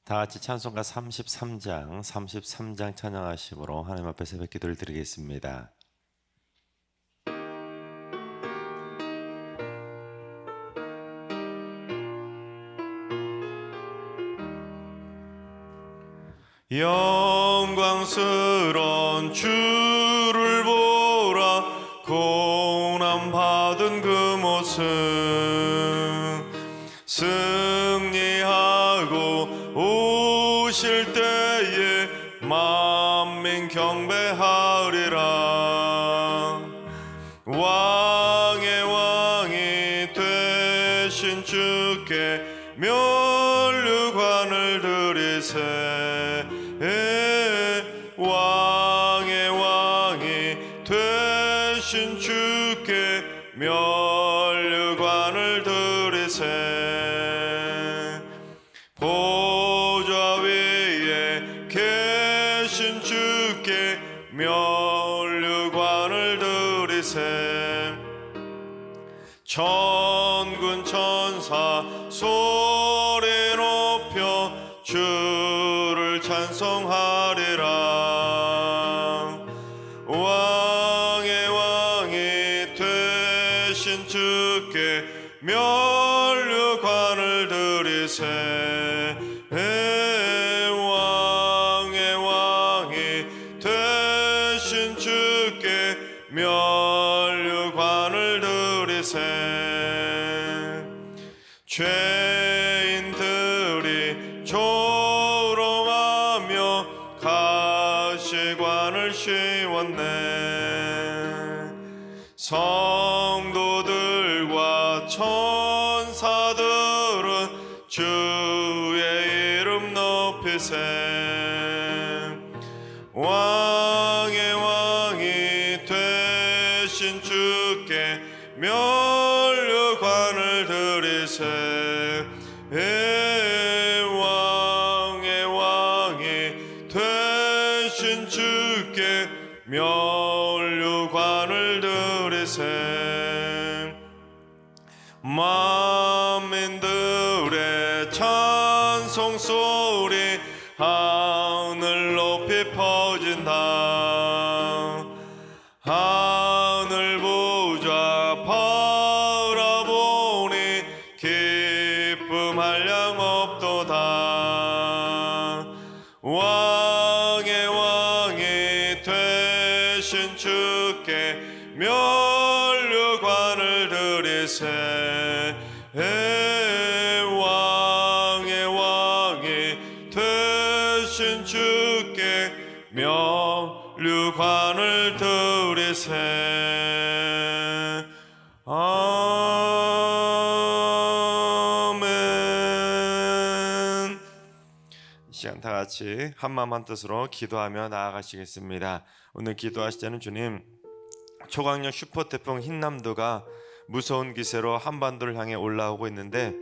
다 같이 찬송가 33장 찬양하심으로 하나님 앞에 새벽 기도를 드리겠습니다. 영광스러운 주를 보라, 고난 받은 그 모습, 승리하고 오실 때에 만민 경배하리라. 왕의 왕이 되신 주께 면류관을 드리세. 왕의 왕이 되신 주께 면류관을 드리세. 보좌 위에 계신 주께 면류관을 드리세. 천군 천사 소리 높여 주를 찬송하리라. 왕의 왕이 되신 주께 면류관을 드리세. 왕의 왕이 되신 주께 면류관을 드리세. 죄인들이 조롱하며 가시관을 씌웠네. 성도들과 천사들은 주의 이름 높이세. 왕의 왕이 되신 주께 면류관을 드리세. 왕의 왕이 되신 주께 면류관을 드리세. 만민들의 찬송 소리 하늘 높이 퍼진다. 하늘 보좌 바라보니 기쁨 한량 없도다. 왕의 왕이 되신 주께 면류관을 드리세. 왕의 왕이 되신 주께 면류관을 드리세. 아멘. 이 시간 다 같이 한마음 한뜻으로 기도하며 나아가시겠습니다. 오늘 기도하실 때는 주님, 초강력 슈퍼태풍 흰남도가 무서운 기세로 한반도를 향해 올라오고 있는데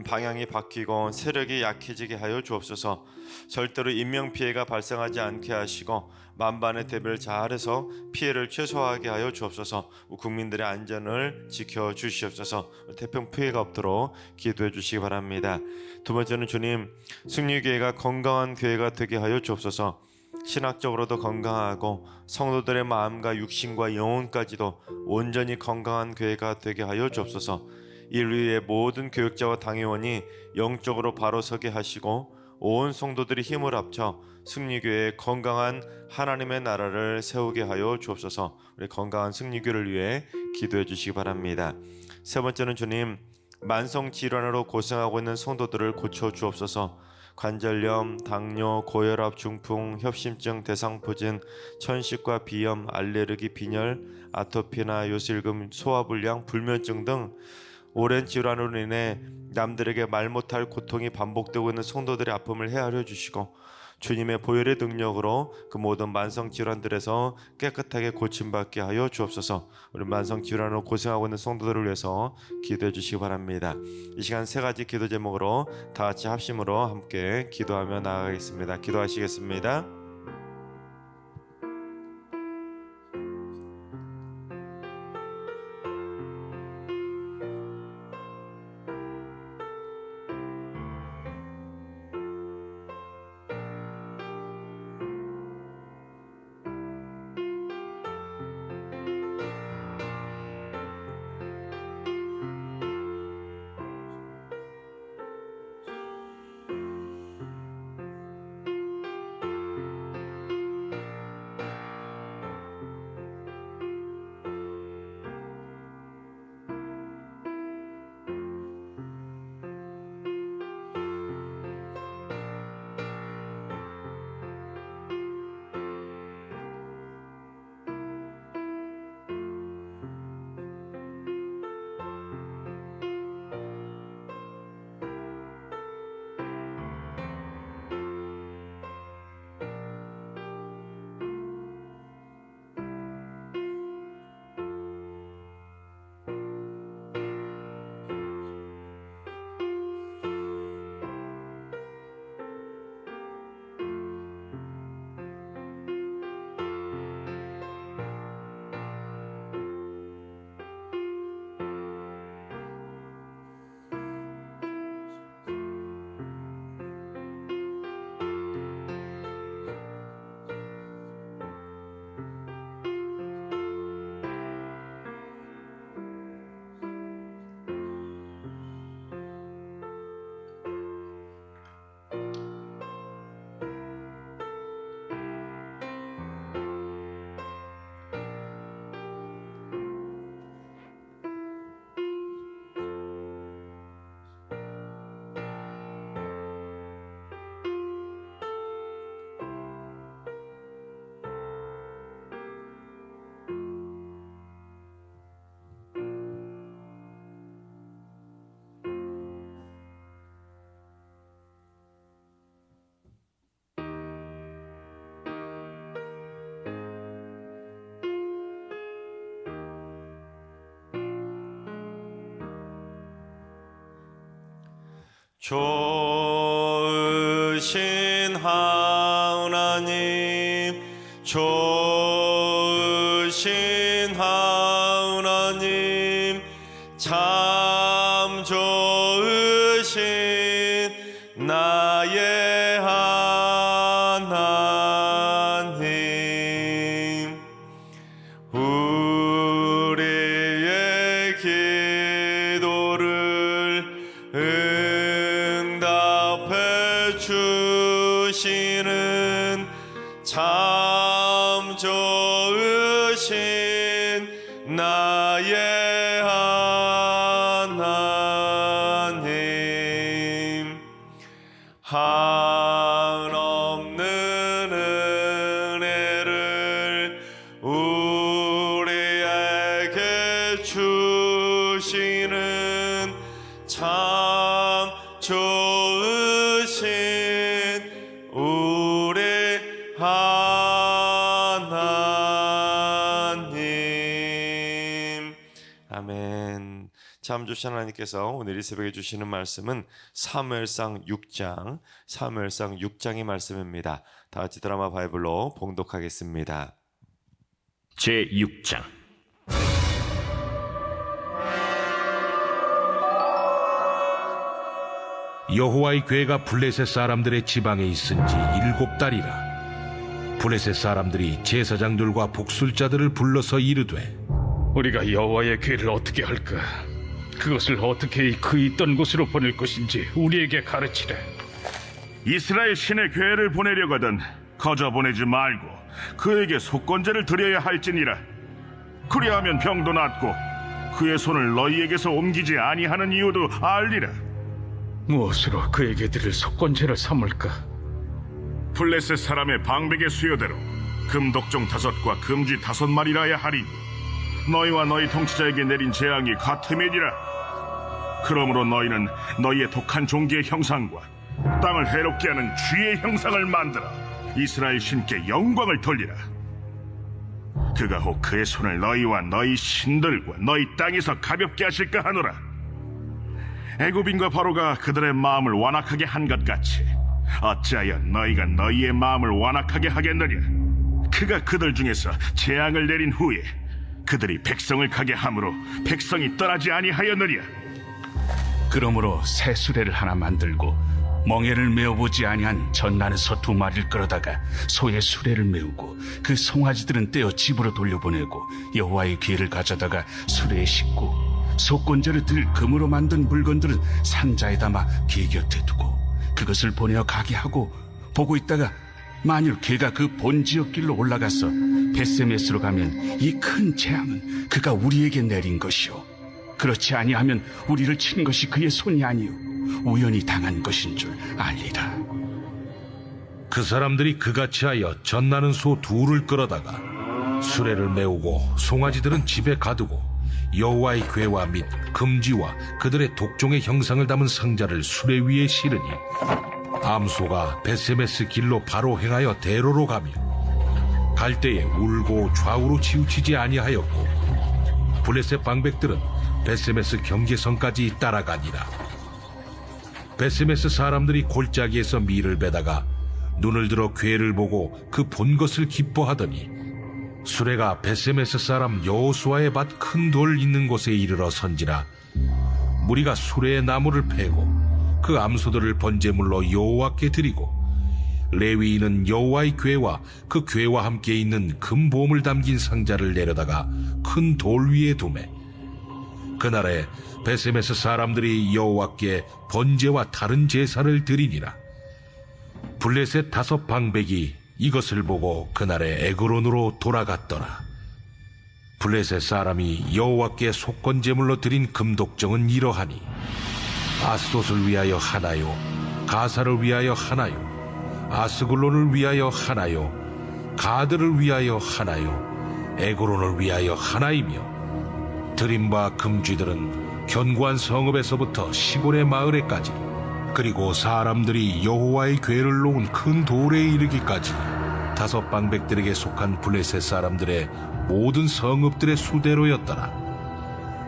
방향이 바뀌고 세력이 약해지게 하여 주옵소서. 절대로 인명피해가 발생하지 않게 하시고 만반의 대비를 잘해서 피해를 최소화하게 하여 주옵소서. 국민들의 안전을 지켜주시옵소서. 태풍 피해가 없도록 기도해 주시기 바랍니다. 두 번째는 주님, 승리교회가 건강한 교회가 되게 하여 주옵소서. 신학적으로도 건강하고 성도들의 마음과 육신과 영혼까지도 온전히 건강한 교회가 되게 하여 주옵소서. 인류의 모든 교육자와 당회원이 영적으로 바로 서게 하시고 온 성도들이 힘을 합쳐 승리교회의 건강한 하나님의 나라를 세우게 하여 주옵소서. 우리 건강한 승리교회를 위해 기도해 주시기 바랍니다. 세 번째는 주님, 만성 질환으로 고생하고 있는 성도들을 고쳐 주옵소서. 관절염, 당뇨, 고혈압, 중풍, 협심증, 대상포진, 천식과 비염, 알레르기, 빈혈, 아토피나 요실금, 소화불량, 불면증 등 오랜 질환으로 인해 남들에게 말 못할 고통이 반복되고 있는 성도들의 아픔을 헤아려 주시고 주님의 보혈의 능력으로 그 모든 만성 질환들에서 깨끗하게 고침받게 하여 주옵소서. 우리 만성 질환으로 고생하고 있는 성도들을 위해서 기도해 주시기 바랍니다. 이 시간 세 가지 기도 제목으로 다 같이 합심으로 함께 기도하며 나아가겠습니다. 기도하시겠습니다. 좋으신 하나님, 좋으신 하나님, 참 좋으신 나의 하나님, 우리의 기도를 응답해 주시는 참 좋으신 나의 하나님, 한없는 은혜를 우리에게 주시는 참 좋으신 우리 하나님. 아멘. 참 좋으신 하나님께서 오늘 이 새벽에 주시는 말씀은 사무엘상 6장의 말씀입니다. 다 같이 드라마 바이블로 봉독하겠습니다. 제6장. 여호와의 궤가 블레셋 사람들의 지방에 있은 지 7달이라. 블레셋 사람들이 제사장들과 복술자들을 불러서 이르되, 우리가 여호와의 궤를 어떻게 할까? 그것을 어떻게 그 있던 곳으로 보낼 것인지 우리에게 가르치래. 이스라엘 신의 궤를 보내려거든 거저 보내지 말고 그에게 속건제를 드려야 할지니라. 그리하면 병도 낫고 그의 손을 너희에게서 옮기지 아니하는 이유도 알리라. 무엇으로 그에게 드릴 속건제를 삼을까? 블레셋 사람의 방백의 수요대로 금독종 5과 금쥐 5마리라야 하리니 너희와 너희 통치자에게 내린 재앙이 같음이니라. 그러므로 너희는 너희의 독한 종기의 형상과 땅을 해롭게 하는 쥐의 형상을 만들어 이스라엘 신께 영광을 돌리라. 그가 혹 그의 손을 너희와 너희 신들과 너희 땅에서 가볍게 하실까 하노라. 애굽인과 바로가 그들의 마음을 완악하게 한 것 같이 어찌하여 너희가 너희의 마음을 완악하게 하겠느냐. 그가 그들 중에서 재앙을 내린 후에 그들이 백성을 가게 함으로 백성이 떠나지 아니하였느냐. 그러므로 새 수레를 하나 만들고 멍에를 메어보지 아니한 전난에서 2마리를 끌어다가 소의 수레를 메우고 그 송아지들은 떼어 집으로 돌려보내고 여호와의 궤를 가져다가 수레에 싣고 속건제를 들 금으로 만든 물건들은 상자에 담아 궤 곁에 두고 그것을 보내어 가게 하고 보고 있다가 만일 궤가 그 본 지역길로 올라가서 벳세메스로 가면 이 큰 재앙은 그가 우리에게 내린 것이요 그렇지 아니하면 우리를 친 것이 그의 손이 아니요 우연히 당한 것인 줄 알리라. 그 사람들이 그같이 하여 젖나는 소 2를 끌어다가 수레를 메우고 송아지들은 집에 가두고 여호와의 궤와 및 금지와 그들의 독종의 형상을 담은 상자를 수레 위에 실으니 암소가 벳세메스 길로 바로 행하여 대로로 가며 갈 때에 울고 좌우로 치우치지 아니하였고 블레셋 방백들은 벳세메스 경계선까지 따라가니라. 벳세메스 사람들이 골짜기에서 밀을 베다가 눈을 들어 궤를 보고 그 본 것을 기뻐하더니 수레가 벳세메스 사람 여호수아의 밭 큰 돌 있는 곳에 이르러 선지라. 무리가 수레의 나무를 패고 그 암소들을 번제물로 여호와께 드리고 레위인은 여호와의 궤와 그 궤와 함께 있는 금보물 담긴 상자를 내려다가 큰 돌 위에 두매. 그날에 벳세메스 사람들이 여호와께 번제와 다른 제사를 드리니라. 블레셋 5 방백이 이것을 보고 그날에 에그론으로 돌아갔더라. 블레셋 사람이 여호와께 속건제물로 드린 금독정은 이러하니 아스돗을 위하여 하나요, 가사를 위하여 하나요, 아스글론을 위하여 하나요, 가드를 위하여 하나요, 에그론을 위하여 하나이며 드린 바 금쥐들은 견고한 성읍에서부터 시골의 마을에까지 그리고 사람들이 여호와의 궤를 놓은 큰 돌에 이르기까지 5 방백들에게 속한 블레셋 사람들의 모든 성읍들의 수대로였더라.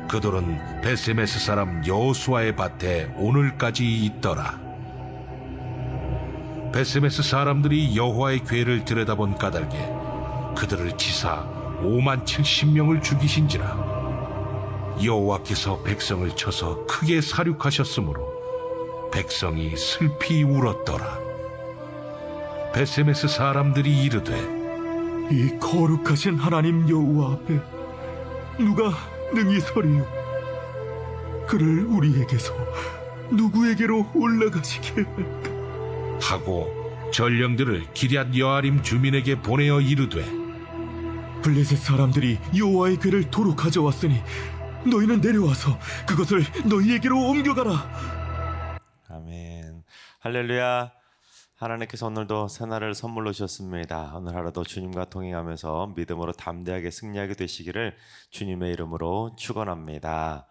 그 돌은 베세메스 사람 여호수아의 밭에 오늘까지 있더라. 베세메스 사람들이 여호와의 궤를 들여다본 까닭에 그들을 치사 57,000명을 죽이신지라. 여호와께서 백성을 쳐서 크게 사륙하셨으므로 백성이 슬피 울었더라. 베세메스 사람들이 이르되 이 거룩하신 하나님 여호와 앞에 누가 능히 서리요? 그를 우리에게서 누구에게로 올라가시게 할까? 하고 전령들을 기럇 여아림 주민에게 보내어 이르되 블레셋 사람들이 여호와의 궤를 도로 가져왔으니 너희는 내려와서 그것을 너희에게로 옮겨가라. 아멘. 할렐루야. 하나님께서 오늘도 새날을 선물로 주셨습니다. 오늘 하루도 주님과 동행하면서 믿음으로 담대하게 승리하게 되시기를 주님의 이름으로 축원합니다.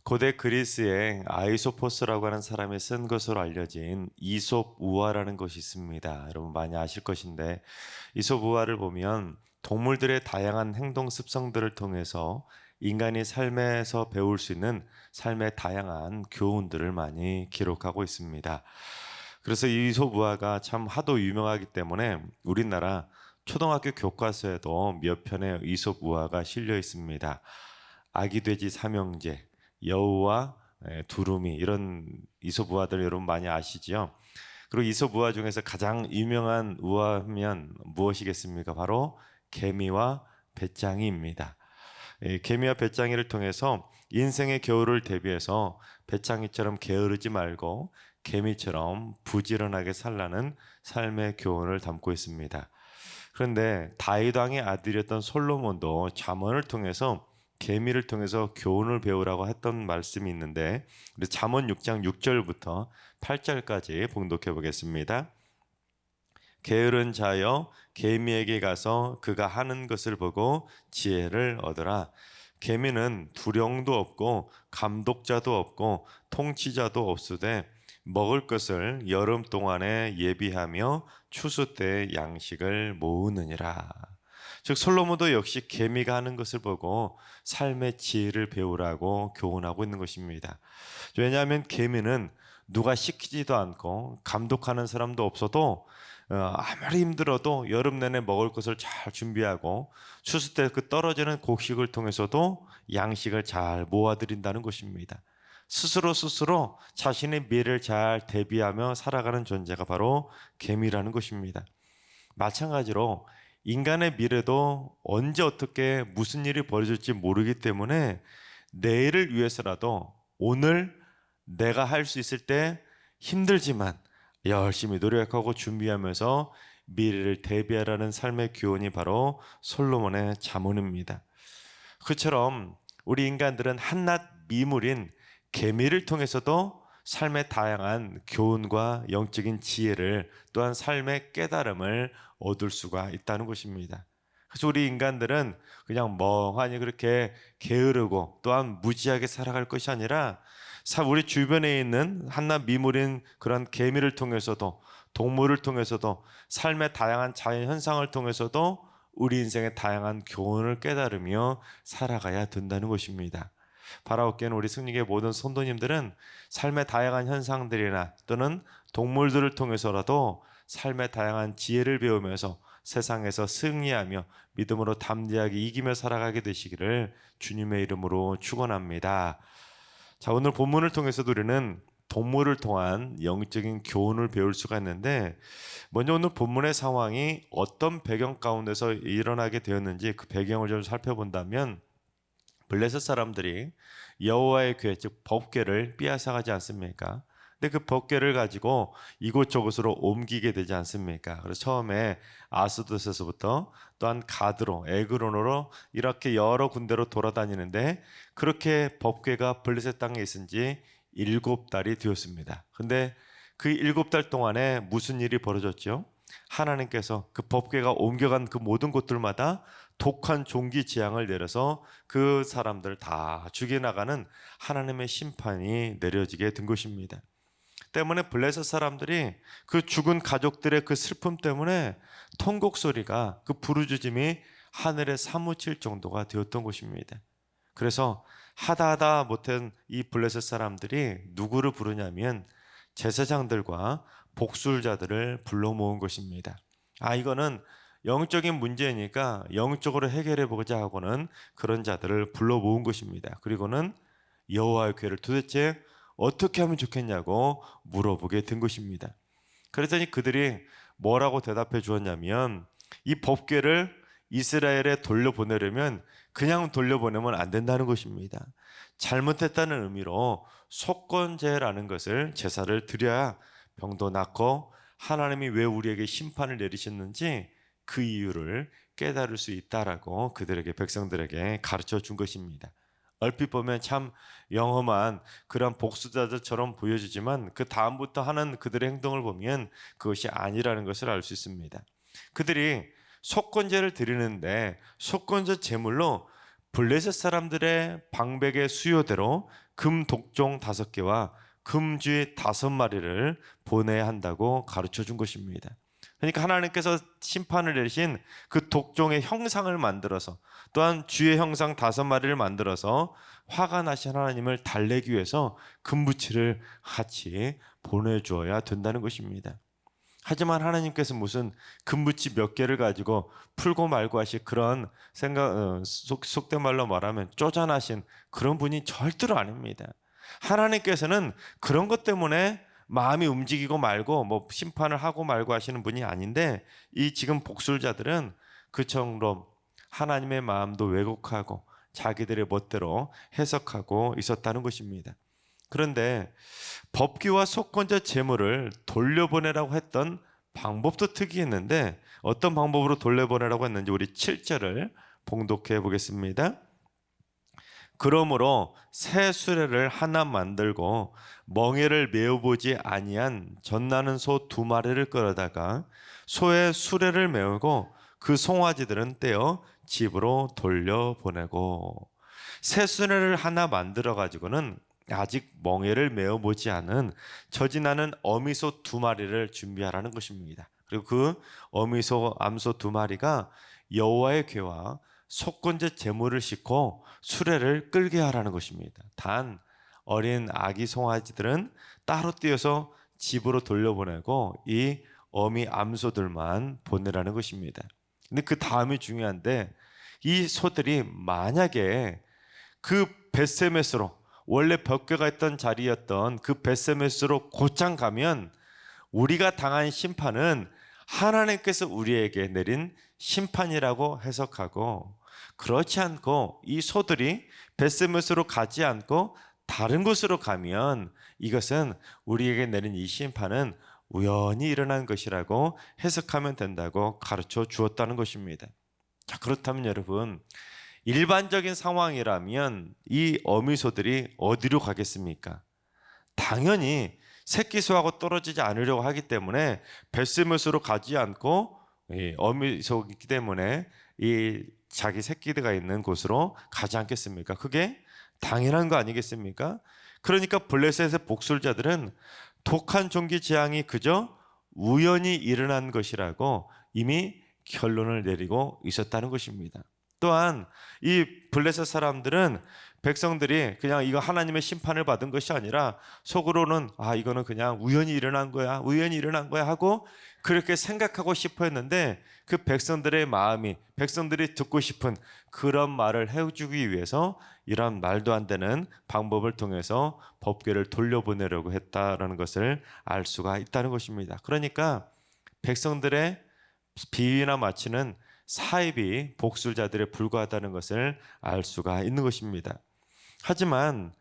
고대 그리스에 아이소포스라고 하는 사람이 쓴 것으로 알려진 이솝 우화라는 것이 있습니다. 여러분 많이 아실 것인데, 이솝 우화를 보면 동물들의 다양한 행동 습성들을 통해서 인간이 삶에서 배울 수 있는 삶의 다양한 교훈들을 많이 기록하고 있습니다. 그래서 이솝 우화가 참 하도 유명하기 때문에 우리나라 초등학교 교과서에도 몇 편의 이솝 우화가 실려 있습니다. 아기 돼지 삼형제, 여우와 두루미, 이런 이솝 우화들 여러분 많이 아시죠? 그리고 이솝 우화 중에서 가장 유명한 우화하면 무엇이겠습니까? 바로 개미와 배짱이입니다. 개미와 배짱이를 통해서 인생의 겨울을 대비해서 배짱이처럼 게으르지 말고 개미처럼 부지런하게 살라는 삶의 교훈을 담고 있습니다. 그런데 다윗 왕의 아들이었던 솔로몬도 잠언을 통해서 개미를 통해서 교훈을 배우라고 했던 말씀이 있는데, 우리 잠언 6장 6절부터 8절까지 봉독해 보겠습니다. 게으른 자여 개미에게 가서 그가 하는 것을 보고 지혜를 얻으라. 개미는 두령도 없고 감독자도 없고 통치자도 없으되 먹을 것을 여름 동안에 예비하며 추수 때 양식을 모으느니라. 즉 솔로몬도 역시 개미가 하는 것을 보고 삶의 지혜를 배우라고 교훈하고 있는 것입니다. 왜냐하면 개미는 누가 시키지도 않고 감독하는 사람도 없어도 아무리 힘들어도 여름 내내 먹을 것을 잘 준비하고 추수 때 그 떨어지는 곡식을 통해서도 양식을 잘 모아들인다는 것입니다. 스스로 자신의 미래를 잘 대비하며 살아가는 존재가 바로 개미라는 것입니다. 마찬가지로 인간의 미래도 언제 어떻게 무슨 일이 벌어질지 모르기 때문에 내일을 위해서라도 오늘 내가 할 수 있을 때 힘들지만 열심히 노력하고 준비하면서 미래를 대비하라는 삶의 교훈이 바로 솔로몬의 잠언입니다. 그처럼 우리 인간들은 한낱 미물인 개미를 통해서도 삶의 다양한 교훈과 영적인 지혜를, 또한 삶의 깨달음을 얻을 수가 있다는 것입니다. 그래서 우리 인간들은 그냥 멍하니 그렇게 게으르고 또한 무지하게 살아갈 것이 아니라 우리 주변에 있는 한낱 미물인 그런 개미를 통해서도, 동물을 통해서도, 삶의 다양한 자연 현상을 통해서도 우리 인생의 다양한 교훈을 깨달으며 살아가야 된다는 것입니다. 바라옵기에는 우리 승리의 모든 성도님들은 삶의 다양한 현상들이나 또는 동물들을 통해서라도 삶의 다양한 지혜를 배우면서 세상에서 승리하며 믿음으로 담대하게 이기며 살아가게 되시기를 주님의 이름으로 축원합니다. 자, 오늘 본문을 통해서도 우리는 동물을 통한 영적인 교훈을 배울 수가 있는데, 먼저 오늘 본문의 상황이 어떤 배경 가운데서 일어나게 되었는지 그 배경을 좀 살펴본다면, 블레셋 사람들이 여호와의 궤, 즉 법궤를 빼앗아가지 않습니까? 근데 그 법궤를 가지고 이곳저곳으로 옮기게 되지 않습니까? 그래서 처음에 아스돗에서부터 또한 가드로, 에그론으로 이렇게 여러 군데로 돌아다니는데, 그렇게 법궤가 블레셋 땅에 있은 지 7달이 되었습니다. 근데 그 7달 동안에 무슨 일이 벌어졌죠? 하나님께서 그 법궤가 옮겨간 그 모든 곳들마다 독한 종기 재앙을 내려서 그 사람들 다 죽여나가는 하나님의 심판이 내려지게 된 것입니다. 때문에 블레셋 사람들이 그 죽은 가족들의 그 슬픔 때문에 통곡 소리가, 그 부르짖음이 하늘에 사무칠 정도가 되었던 것입니다. 그래서 하다 못한 이 블레셋 사람들이 누구를 부르냐면 제사장들과 복술자들을 불러 모은 것입니다. 이거는 영적인 문제니까 영적으로 해결해 보자 하고는 그런 자들을 불러 모은 것입니다. 그리고는 여호와의 궤를 도대체 어떻게 하면 좋겠냐고 물어보게 된 것입니다. 그랬더니 그들이 뭐라고 대답해 주었냐면 이 법궤를 이스라엘에 돌려보내려면 그냥 돌려보내면 안 된다는 것입니다. 잘못했다는 의미로 속건제라는 것을 제사를 드려야 병도 낫고 하나님이 왜 우리에게 심판을 내리셨는지 그 이유를 깨달을 수 있다라고 그들에게 백성들에게 가르쳐 준 것입니다. 얼핏 보면 참 영험한 그런 복수자들처럼 보여지지만 그 다음부터 하는 그들의 행동을 보면 그것이 아니라는 것을 알 수 있습니다. 그들이 속건제를 드리는데 속건제 제물로 블레셋 사람들의 방백의 수요대로 금 독종 5개와 금쥐 5마리를 보내야 한다고 가르쳐 준 것입니다. 그러니까 하나님께서 심판을 내리신 그 독종의 형상을 만들어서 또한 쥐의 형상 5마리를 만들어서 화가 나신 하나님을 달래기 위해서 금부치를 같이 보내주어야 된다는 것입니다. 하지만 하나님께서 무슨 금부치 몇 개를 가지고 풀고 말고 하실 그런 생각, 속된 말로 말하면 쪼잔하신 그런 분이 절대로 아닙니다. 하나님께서는 그런 것 때문에 마음이 움직이고 말고 뭐 심판을 하고 말고 하시는 분이 아닌데 이 지금 복술자들은 그처럼 하나님의 마음도 왜곡하고 자기들의 멋대로 해석하고 있었다는 것입니다. 그런데 법궤와 속건제 제물을 돌려보내라고 했던 방법도 특이했는데 어떤 방법으로 돌려보내라고 했는지 우리 7절을 봉독해 보겠습니다. 그러므로 새 수레를 하나 만들고 멍에를 메어보지 아니한 젖나는 소 2마리를 끌어다가 소의 수레를 메우고 그 송아지들은 떼어 집으로 돌려보내고 새 수레를 하나 만들어 가지고는 아직 멍에를 메어보지 않은 젖이 나는 어미소 2마리를 준비하라는 것입니다. 그리고 그 어미소 암소 2마리가 여호와의 궤와 속건제 제물을 싣고 수레를 끌게 하라는 것입니다. 단 어린 아기 송아지들은 따로 떼어서 집으로 돌려보내고 이 어미 암소들만 보내라는 것입니다. 근데 그 다음이 중요한데 이 소들이 만약에 그 벳세메스로 원래 벽궤가 있던 자리였던 그 벳세메스로 곧장 가면 우리가 당한 심판은 하나님께서 우리에게 내린 심판이라고 해석하고 그렇지 않고 이 소들이 벳세메스로 가지 않고 다른 곳으로 가면 이것은 우리에게 내린 이 심판은 우연히 일어난 것이라고 해석하면 된다고 가르쳐 주었다는 것입니다. 자, 그렇다면 여러분 일반적인 상황이라면 이 어미소들이 어디로 가겠습니까? 당연히 새끼소하고 떨어지지 않으려고 하기 때문에 벳세메스로 가지 않고 어미소이기 때문에 이 자기 새끼들가 있는 곳으로 가지 않겠습니까? 그게 당연한 거 아니겠습니까? 그러니까 블레셋의 복술자들은 독한 종기 재앙이 그저 우연히 일어난 것이라고 이미 결론을 내리고 있었다는 것입니다. 또한 이 블레셋 사람들은 백성들이 그냥 이거 하나님의 심판을 받은 것이 아니라 속으로는 이거는 그냥 우연히 일어난 거야 하고 그렇게 생각하고 싶어 했는데 그 백성들의 마음이 백성들이 듣고 싶은 그런 말을 해주기 위해서 이런 말도 안 되는 방법을 통해서 법궤를 돌려보내려고 했다라는 것을 알 수가 있다는 것입니다. 그러니까 백성들의 비위나 마취는 사입이 복술자들에 불과하다는 것을 알 수가 있는 것입니다. 하지만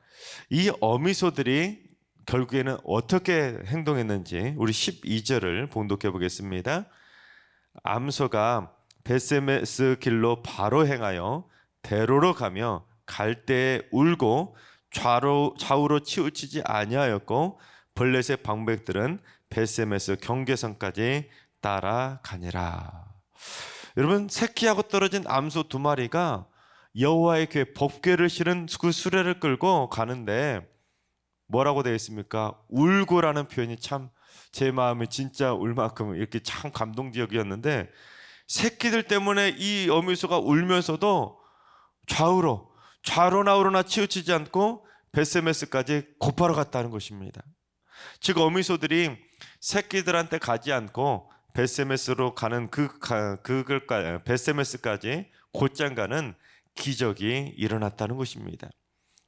이 어미소들이 결국에는 어떻게 행동했는지 우리 12절을 봉독해 보겠습니다. 암소가 벳세메스 길로 바로 행하여 대로로 가며 갈 때에 울고 좌우로 치우치지 아니하였고 블레셋 방백들은 벳세메스 경계선까지 따라가니라. 여러분 새끼하고 떨어진 암소 2마리가 여호와의 궤 법궤를 실은 그 수레를 끌고 가는데 뭐라고 되어 있습니까? 울고라는 표현이 참 제 마음이 진짜 울 만큼 이렇게 참 감동적이었는데 새끼들 때문에 이 어미소가 울면서도 좌우로 좌로나 우로나 치우치지 않고 베세메스까지 곧바로 갔다는 것입니다. 즉 어미소들이 새끼들한테 가지 않고 베세메스로 가는 베세메스까지 곧장 가는 기적이 일어났다는 것입니다.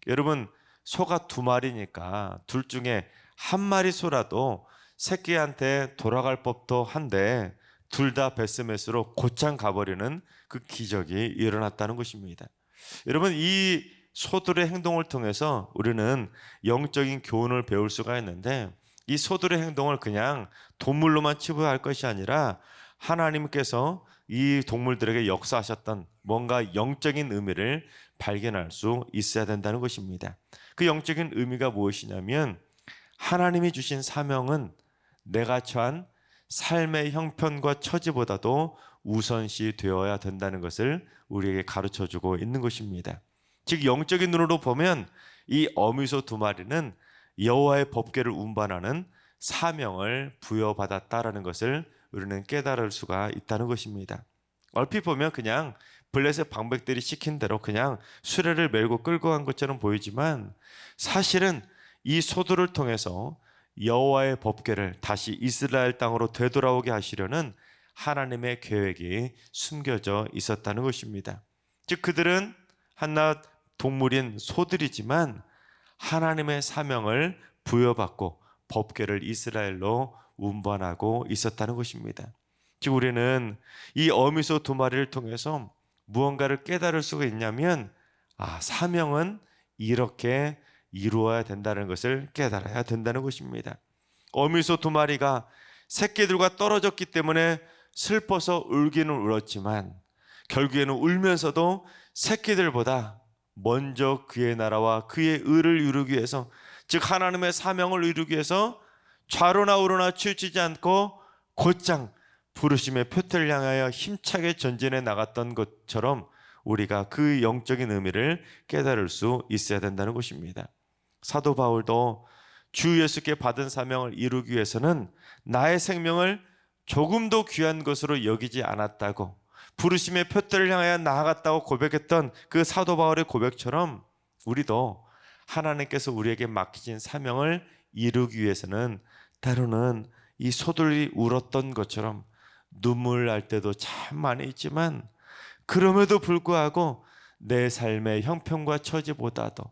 여러분, 소가 2마리니까 둘 중에 한 마리 소라도 새끼한테 돌아갈 법도 한데 둘 다 베세메스로 곧장 가버리는 그 기적이 일어났다는 것입니다. 여러분, 이 소들의 행동을 통해서 우리는 영적인 교훈을 배울 수가 있는데, 이 소들의 행동을 그냥 동물로만 치부할 것이 아니라 하나님께서 이 동물들에게 역사하셨던 뭔가 영적인 의미를 발견할 수 있어야 된다는 것입니다. 그 영적인 의미가 무엇이냐면, 하나님이 주신 사명은 내가 처한 삶의 형편과 처지보다도 우선시 되어야 된다는 것을 우리에게 가르쳐주고 있는 것입니다. 즉 영적인 눈으로 보면 이 어미소 2마리는 여호와의 법궤를 운반하는 사명을 부여받았다라는 것을 우리는 깨달을 수가 있다는 것입니다. 얼핏 보면 그냥 블레셋 방백들이 시킨 대로 그냥 수레를 메고 끌고 간 것처럼 보이지만, 사실은 이 소들을 통해서 여호와의 법궤를 다시 이스라엘 땅으로 되돌아오게 하시려는 하나님의 계획이 숨겨져 있었다는 것입니다. 즉 그들은 한낱 동물인 소들이지만 하나님의 사명을 부여받고 법궤를 이스라엘로 운반하고 있었다는 것입니다. 즉 우리는 이 어미소 2마리를 통해서 무언가를 깨달을 수가 있냐면, 사명은 이렇게 이루어야 된다는 것을 깨달아야 된다는 것입니다. 어미소 2마리가 새끼들과 떨어졌기 때문에 슬퍼서 울기는 울었지만 결국에는 울면서도 새끼들보다 먼저 그의 나라와 그의 의를 이루기 위해서, 즉 하나님의 사명을 이루기 위해서 좌로나 우로나 치우치지 않고 곧장 부르심의 표태를 향하여 힘차게 전진해 나갔던 것처럼 우리가 그 영적인 의미를 깨달을 수 있어야 된다는 것입니다. 사도 바울도 주 예수께 받은 사명을 이루기 위해서는 나의 생명을 조금도 귀한 것으로 여기지 않았다고, 부르심의 표대를 향하여 나아갔다고 고백했던 그 사도 바울의 고백처럼 우리도 하나님께서 우리에게 맡기신 사명을 이루기 위해서는 때로는 이 소들이 울었던 것처럼 눈물 날 때도 참 많이 있지만, 그럼에도 불구하고 내 삶의 형편과 처지보다도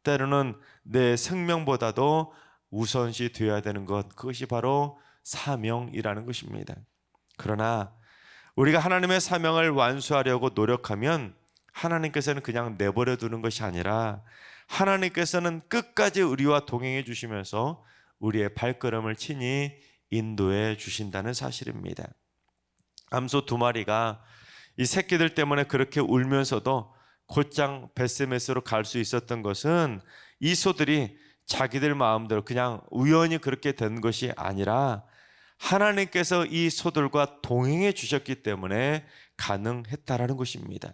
때로는 내 생명보다도 우선시 되어야 되는 것, 그것이 바로 사명이라는 것입니다. 그러나 우리가 하나님의 사명을 완수하려고 노력하면 하나님께서는 그냥 내버려 두는 것이 아니라 하나님께서는 끝까지 우리와 동행해 주시면서 우리의 발걸음을 친히 인도해 주신다는 사실입니다. 암소 2마리가 이 새끼들 때문에 그렇게 울면서도 곧장 베세메스로 갈 수 있었던 것은 이 소들이 자기들 마음대로 그냥 우연히 그렇게 된 것이 아니라 하나님께서 이 소들과 동행해 주셨기 때문에 가능했다라는 것입니다.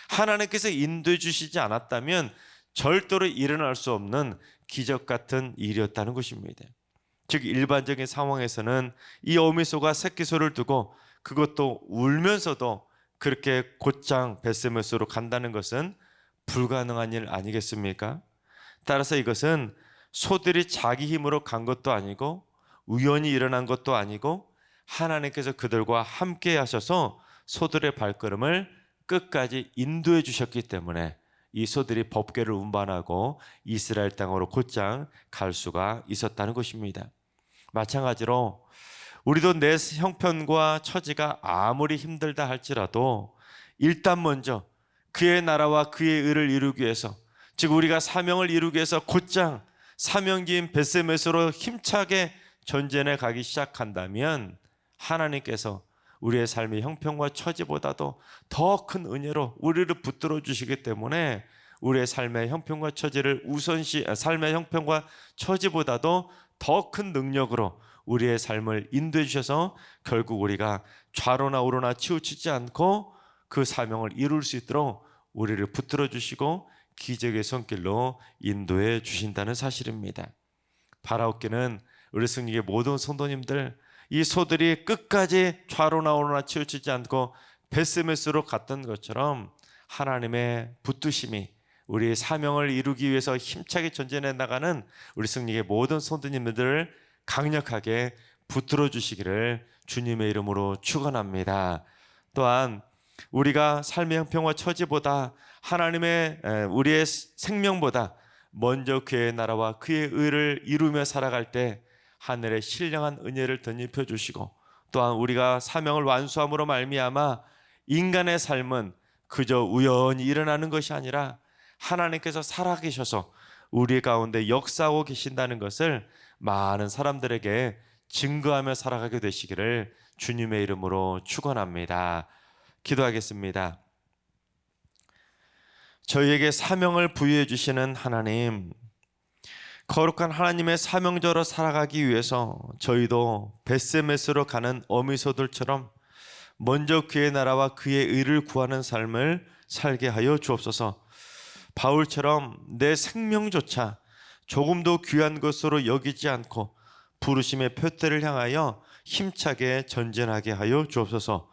하나님께서 인도해 주시지 않았다면 절대로 일어날 수 없는 기적 같은 일이었다는 것입니다. 즉 일반적인 상황에서는 이 어미소가 새끼소를 두고 그것도 울면서도 그렇게 곧장 베세메스로 간다는 것은 불가능한 일 아니겠습니까? 따라서 이것은 소들이 자기 힘으로 간 것도 아니고 우연히 일어난 것도 아니고 하나님께서 그들과 함께 하셔서 소들의 발걸음을 끝까지 인도해 주셨기 때문에 이 소들이 법궤를 운반하고 이스라엘 땅으로 곧장 갈 수가 있었다는 것입니다. 마찬가지로 우리도 내 형편과 처지가 아무리 힘들다 할지라도 일단 먼저 그의 나라와 그의 의를 이루기 위해서, 즉 우리가 사명을 이루기 위해서 곧장 사명기인 베세메스로 힘차게 전진해 가기 시작한다면 하나님께서 우리의 삶의 형편과 처지보다도 더 큰 은혜로 우리를 붙들어 주시기 때문에 우리의 삶의 형편과 처지를 삶의 형편과 처지보다도 더 큰 능력으로 우리의 삶을 인도해 주셔서 결국 우리가 좌로나 우로나 치우치지 않고 그 사명을 이룰 수 있도록 우리를 붙들어 주시고 기적의 손길로 인도해 주신다는 사실입니다. 바라옵기는 우리 승리의 모든 성도님들, 이 소들이 끝까지 좌로나 우로나 치우치지 않고 베세메스로 갔던 것처럼 하나님의 붙드심이 우리의 사명을 이루기 위해서 힘차게 전진해 나가는 우리 승리의 모든 성도님들을 강력하게 붙들어 주시기를 주님의 이름으로 축원합니다. 또한 우리가 삶의 형편과 처지보다 하나님의 우리의 생명보다 먼저 그의 나라와 그의 의를 이루며 살아갈 때 하늘의 신령한 은혜를 덧입혀 주시고, 또한 우리가 사명을 완수함으로 말미암아 인간의 삶은 그저 우연히 일어나는 것이 아니라 하나님께서 살아계셔서 우리 가운데 역사하고 계신다는 것을 많은 사람들에게 증거하며 살아가게 되시기를 주님의 이름으로 축원합니다. 기도하겠습니다. 저희에게 사명을 부여해 주시는 하나님, 거룩한 하나님의 사명자로 살아가기 위해서 저희도 벳세메스로 가는 어미소들처럼 먼저 그의 나라와 그의 의를 구하는 삶을 살게 하여 주옵소서. 바울처럼 내 생명조차 조금도 귀한 것으로 여기지 않고 부르심의 표대를 향하여 힘차게 전진하게 하여 주옵소서.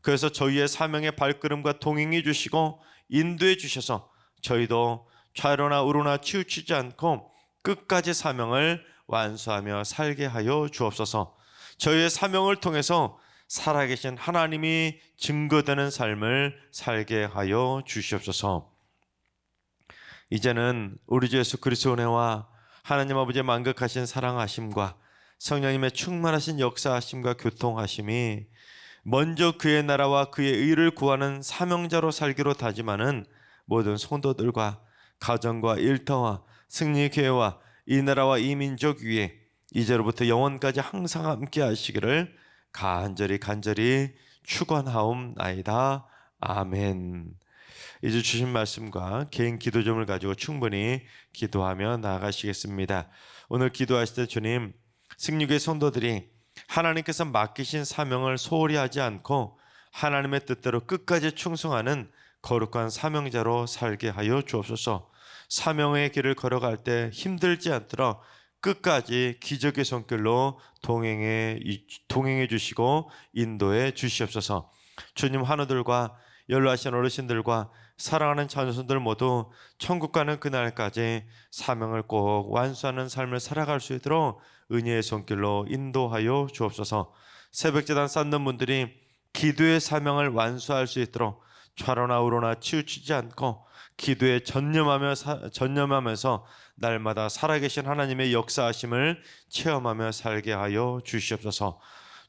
그래서 저희의 사명의 발걸음과 동행해 주시고 인도해 주셔서 저희도 좌로나 우로나 치우치지 않고 끝까지 사명을 완수하며 살게 하여 주옵소서. 저희의 사명을 통해서 살아계신 하나님이 증거되는 삶을 살게 하여 주시옵소서. 이제는 우리 주 예수 그리스도의 은혜와 하나님 아버지의 만극하신 사랑하심과 성령님의 충만하신 역사하심과 교통하심이 먼저 그의 나라와 그의 의를 구하는 사명자로 살기로 다짐하는 모든 성도들과 가정과 일터와 승리교회와 이 나라와 이 민족 위에 이제로부터 영원까지 항상 함께 하시기를 간절히 축원하옵나이다. 아멘. 이제 주신 말씀과 개인 기도점을 가지고 충분히 기도하며 나아가시겠습니다. 오늘 기도하실 때 주님, 승리교회 성도들이 하나님께서 맡기신 사명을 소홀히 하지 않고 하나님의 뜻대로 끝까지 충성하는 거룩한 사명자로 살게 하여 주옵소서. 사명의 길을 걸어갈 때 힘들지 않도록 끝까지 기적의 손길로 동행해 주시고 인도해 주시옵소서. 주님, 환우들과 연로하신 어르신들과 사랑하는 자녀손들 모두 천국 가는 그날까지 사명을 꼭 완수하는 삶을 살아갈 수 있도록 은혜의 손길로 인도하여 주옵소서. 새벽제단 쌓는 분들이 기도의 사명을 완수할 수 있도록 좌로나 우로나 치우치지 않고 기도에 전념하면서 날마다 살아계신 하나님의 역사하심을 체험하며 살게 하여 주시옵소서.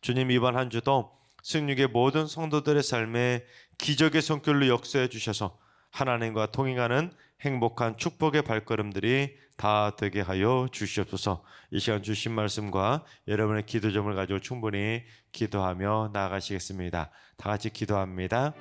주님, 이번 한 주도 승리의 모든 성도들의 삶에 기적의 손길로 역사해 주셔서 하나님과 동행하는 행복한 축복의 발걸음들이 다 되게 하여 주시옵소서. 이 시간 주신 말씀과 여러분의 기도점을 가지고 충분히 기도하며 나아가시겠습니다. 다 같이 기도합니다.